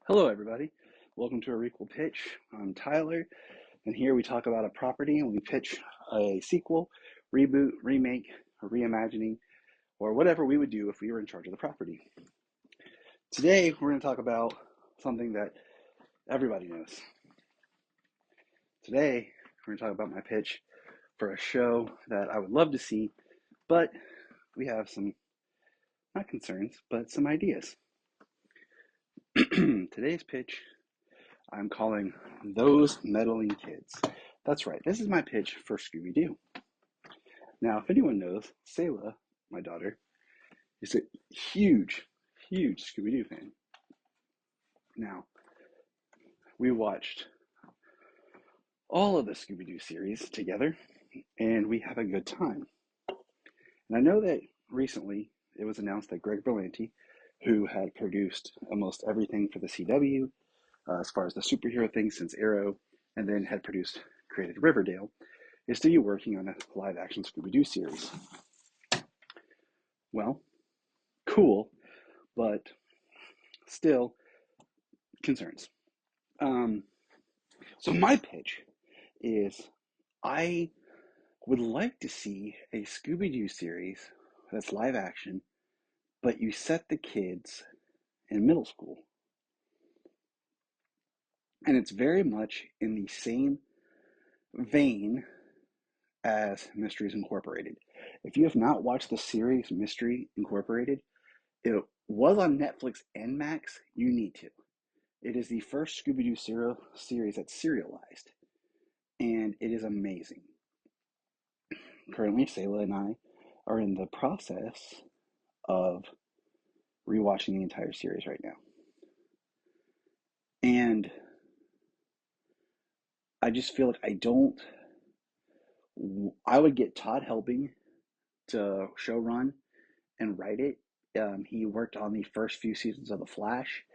Hello, everybody. Welcome to a Requel pitch. I'm Tyler, and here we talk about a property and we pitch a sequel, reboot, remake, or reimagining, or whatever we would do if we were in charge of the property. Today, we're going to talk about something that everybody knows. Today, we're going to talk about my pitch for a show that I would love to see, but we have some, not concerns, but some ideas. Today's pitch I'm calling Those Meddling Kids. That's right, this is my pitch for Scooby Doo. Now, if anyone knows, Selah, my daughter, is a huge, huge Scooby Doo fan. Now, we watched all of the Scooby Doo series together, and we have a good time. And I know that recently it was announced that Greg Berlanti, who had produced almost everything for the CW, as far as the superhero thing since Arrow, and then had created Riverdale, is to be working on a live-action Scooby-Doo series. Well, cool, but still concerns. So my pitch is I would like to see a Scooby-Doo series that's live action, but you set the kids in middle school. And it's very much in the same vein as Mysteries Incorporated. If you have not watched the series Mystery Incorporated, it was on Netflix and Max. You need to. It is the first Scooby-Doo series that's serialized, and it is amazing. Currently, Selah and I are in the process of rewatching the entire series right now. And I just feel like I would get Todd helping to show run and write it. He worked on the first few seasons of The Flash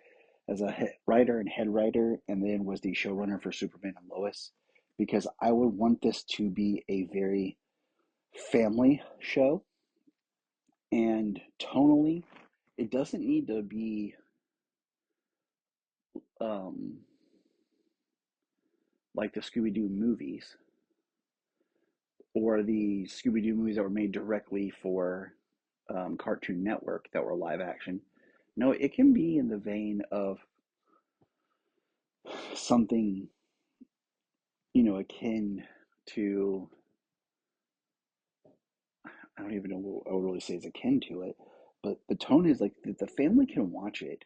as a writer and head writer, and then was the showrunner for Superman and Lois, because I would want this to be a very family show. And tonally, it doesn't need to be um, like the Scooby Doo movies or the Scooby Doo movies that were made directly for Cartoon Network that were live action. No, it can be in the vein of something, akin to, I don't even know what I would really say is akin to it, but the tone is like the family can watch it,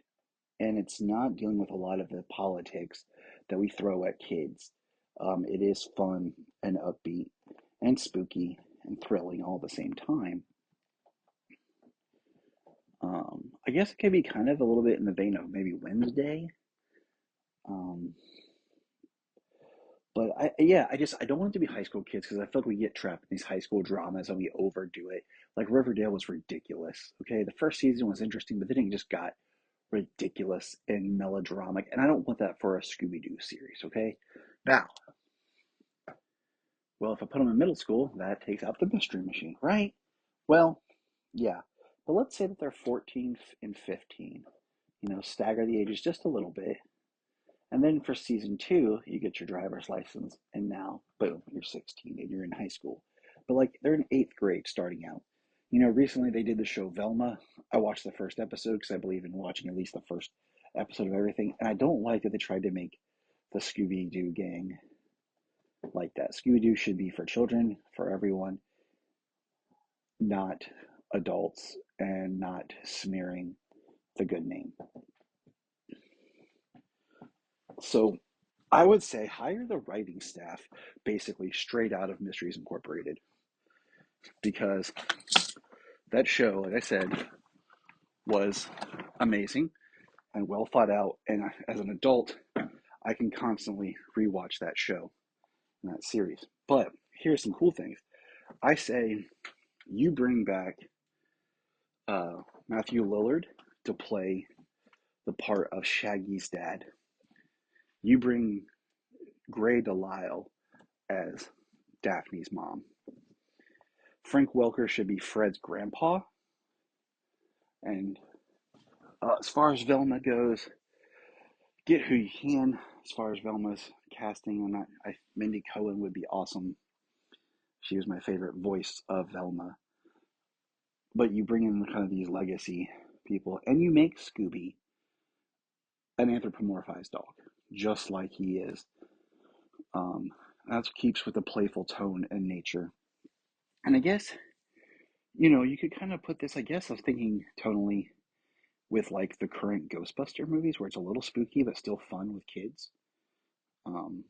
and it's not dealing with a lot of the politics that we throw at kids. It is fun and upbeat and spooky and thrilling all at the same time. I guess it could be kind of a little bit in the vein of maybe Wednesday. Um, but I don't want it to be high school kids because I feel like we get trapped in these high school dramas and we overdo it. Like Riverdale was ridiculous. Okay, the first season was interesting, but then it just got ridiculous and melodramatic, and I don't want that for a Scooby Doo series. Okay, now, well, if I put them in middle school, that takes out the mystery machine, right? Well, yeah, but let's say that they're 14 and 15. Stagger the ages just a little bit. And then for season two, you get your driver's license, and now, boom, you're 16 and you're in high school. But like they're in eighth grade starting out. Recently they did the show Velma. I watched the first episode because I believe in watching at least the first episode of everything. And I don't like that they tried to make the Scooby Doo gang like that. Scooby Doo should be for children, for everyone, not adults, and not smearing the good name. So I would say hire the writing staff basically straight out of Mysteries Incorporated, because that show, like I said, was amazing and well thought out. And as an adult, I can constantly rewatch that show and that series. But here's some cool things. I say you bring back Matthew Lillard to play the part of Shaggy's dad. You bring Gray Delisle as Daphne's mom. Frank Welker should be Fred's grandpa. And as far as Velma goes, get who you can as far as Velma's casting. Mindy Cohen would be awesome. She was my favorite voice of Velma. But you bring in kind of these legacy people, and you make Scooby an anthropomorphized dog, just like he is. Um, that keeps with the playful tone and nature. And I guess, you could kind of put this, I guess I was thinking tonally with like the current Ghostbuster movies where it's a little spooky but still fun with kids. Um,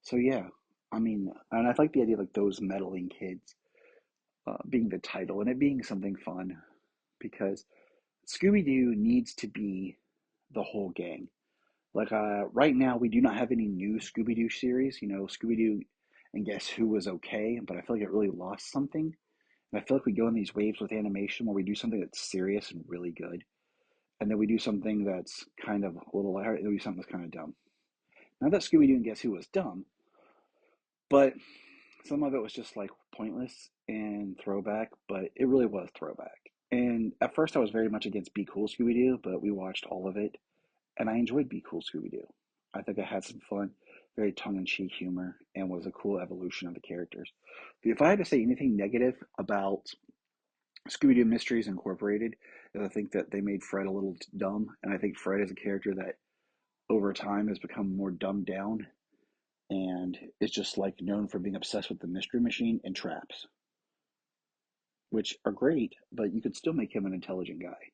so yeah, I mean, and I like the idea of like those meddling kids being the title and it being something fun because Scooby Doo needs to be the whole gang. Like right now, we do not have any new Scooby Doo series. Scooby Doo and Guess Who was okay, but I feel like it really lost something. And I feel like we go in these waves with animation where we do something that's serious and really good, and then we do something that's kind of a little lighthearted, and we do something that's kind of dumb. Not that Scooby Doo and Guess Who was dumb, but some of it was just like pointless and throwback, but it really was throwback. And at first, I was very much against Be Cool Scooby Doo, but we watched all of it, and I enjoyed Be Cool Scooby Doo. I think I had some fun, very tongue in cheek humor, and was a cool evolution of the characters. If I had to say anything negative about Scooby Doo Mysteries Incorporated, is I think that they made Fred a little dumb, and I think Fred is a character that over time has become more dumbed down and is just like known for being obsessed with the Mystery Machine and traps, which are great, but you could still make him an intelligent guy.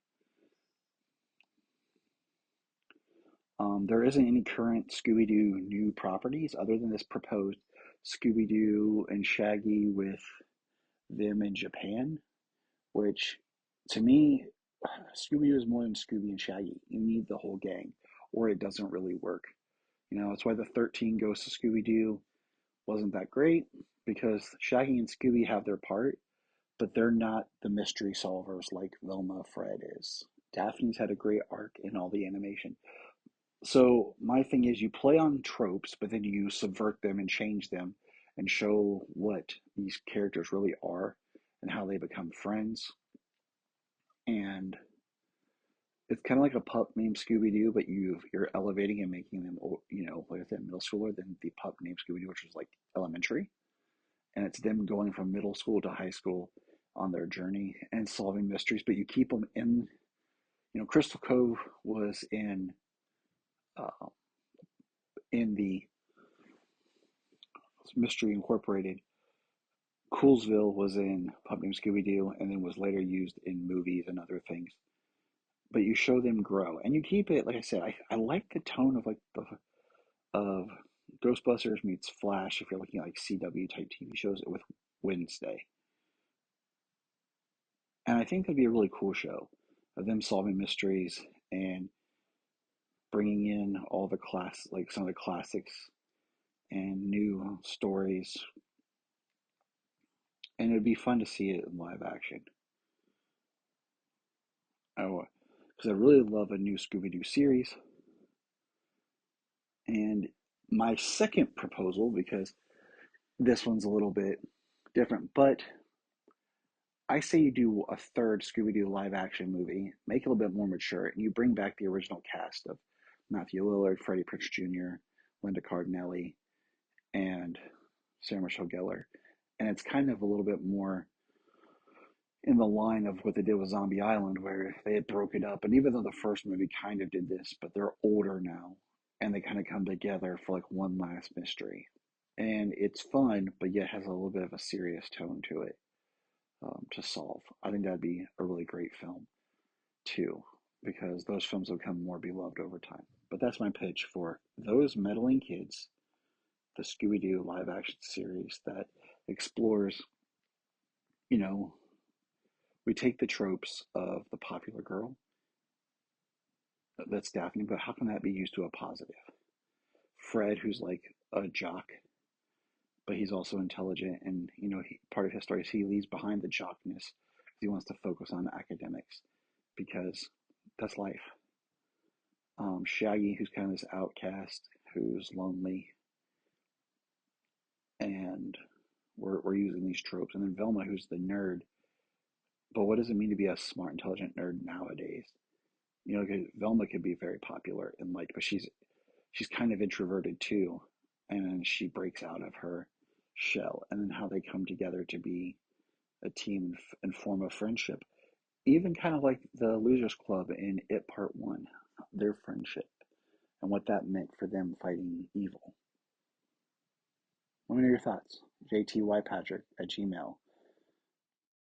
There isn't any current Scooby Doo new properties other than this proposed Scooby Doo and Shaggy with them in Japan, which to me, Scooby Doo is more than Scooby and Shaggy. You need the whole gang, or it doesn't really work. That's why the 13 Ghosts of Scooby Doo wasn't that great because Shaggy and Scooby have their part, but they're not the mystery solvers like Velma Fred is. Daphne's had a great arc in all the animation. So my thing is you play on tropes, but then you subvert them and change them and show what these characters really are and how they become friends. And it's kind of like a pup named Scooby Doo, but you're elevating and making them, like I said, middle schooler than the pup named Scooby Doo, which was like elementary. And it's them going from middle school to high school on their journey and solving mysteries. But you keep them in, Crystal Cove was uh, in the Mystery Incorporated. Coolsville was in Pup Named Scooby Doo, and then was later used in movies and other things. But you show them grow, and you keep it. Like I said, I like the tone of like the of Ghostbusters meets Flash. If you're looking at like CW type TV shows with Wednesday, and I think that'd be a really cool show of them solving mysteries and bringing in all the like some of the classics and new stories, and it'd be fun to see it in live action. Oh, because I really love a new Scooby Doo series. And my second proposal, because this one's a little bit different, but I say you do a third Scooby Doo live action movie, make it a little bit more mature, and you bring back the original cast of Matthew Lillard, Freddie Prinze Jr., Linda Cardinelli, and Sarah Michelle Gellar. And it's kind of a little bit more in the line of what they did with Zombie Island, where they had broke it up. And even though the first movie kind of did this, but they're older now, and they kind of come together for like one last mystery. And it's fun, but yet has a little bit of a serious tone to it to solve. I think that'd be a really great film too, because those films will become more beloved over time. But that's my pitch for those meddling kids, the Scooby Doo live action series that explores, you know, we take the tropes of the popular girl, that's Daphne, but how can that be used to a positive? Fred, who's like a jock, but he's also intelligent, and part of his story is he leaves behind the jockness because he wants to focus on academics because that's life. Shaggy, who's kind of this outcast, who's lonely, and we're using these tropes, and then Velma, who's the nerd. But what does it mean to be a smart, intelligent nerd nowadays? You know, 'cause Velma could be very popular and liked, but she's kind of introverted too, and she breaks out of her shell, and then how they come together to be a team and form a friendship, even kind of like the Losers Club in It Part One, their friendship and what that meant for them fighting evil. Let me know your thoughts. JTYPatrick at Gmail.